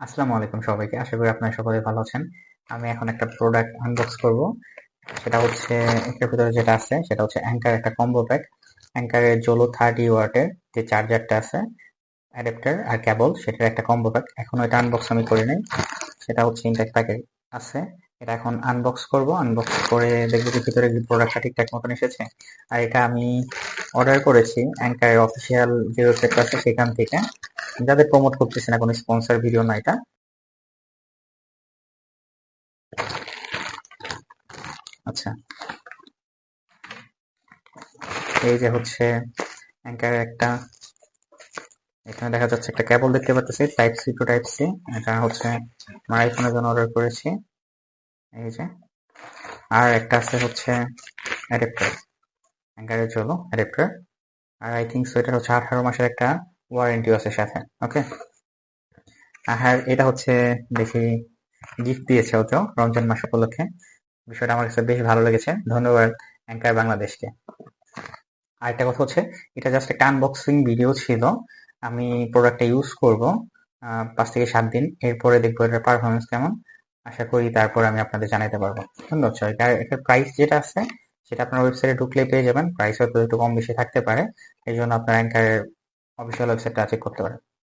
আসসালামু আলাইকুম সবাইকে। আশা করি আপনারা সকলে ভালো আছেন। আমি এখন একটা প্রোডাক্ট আনবক্স করব। সেটা হচ্ছে এটার ভিতরে যেটা আছে সেটা হচ্ছে অ্যাঙ্কার একটা কম্বো প্যাক। অ্যাঙ্কারের জোলো 30 ওয়াটের যে চার্জারটা আছে, অ্যাডাপ্টার আর কেবল, সেটার একটা কম্বো প্যাক। এখনো এটা আনবক্স আমি করি নাই। সেটা হচ্ছে ইনটেক্ট প্যাকে আছে। এটা এখন আনবক্স করব। আনবক্স করে দেখবো যে ভিতরে কি প্রোডাক্টটা ঠিকঠাক মতন এসেছে। আর এটা আমি অর্ডার করেছি অ্যাঙ্কারের অফিসিয়াল যে ওয়েবসাইট আছে সেখান থেকে। যাদের প্রমোট করতেছে না, কোনো স্পন্সর ভিডিও না এটা। আচ্ছা, এই যে হচ্ছে অ্যাঙ্কারের একটা, এখানে দেখা যাচ্ছে একটা কেবল দেখতে পাচ্ছি, type C to type C. এটা হচ্ছে আমার আইফোনের জন্য অর্ডার করেছি। এই যে, আর একটা আছে হচ্ছে অ্যাডাপ্টার, অ্যাঙ্কারের জন্য অ্যাডাপ্টার। আর আই থিঙ্ক সো এটা হচ্ছে 18 মাসের একটা ওয়ারেন্টিও আছে সাথে। ওকে, আর এটা হচ্ছে দেখি গিফট দিয়েছে হয়তো রমজান মাস উপলক্ষে। বিষয়টা আমার কাছে বেশ ভালো লেগেছে। ধন্যবাদ অ্যাঙ্কার বাংলাদেশকে। আরেকটা কথা হচ্ছে, এটা জাস্ট একটা আনবক্সিং ভিডিও ছিল। আমি প্রোডাক্টটা ইউজ করব 5 থেকে 7 দিন, এরপরে দেখবো এটার পারফরমেন্স কেমন। আশা করি তারপর আমি আপনাদের জানাতে পারবো। ধন্যবাদ সবাইকে। আর এটার প্রাইস যেটা আছে সেটা আপনার ওয়েবসাইটে ঢুকলেই পেয়ে যাবেন। প্রাইস হয়তো একটু কম বেশি থাকতে পারে, এই জন্য আপনার অ্যাঙ্কারের অফিসিয়াল ওয়েবসাইটটা চেক করতে পারেন।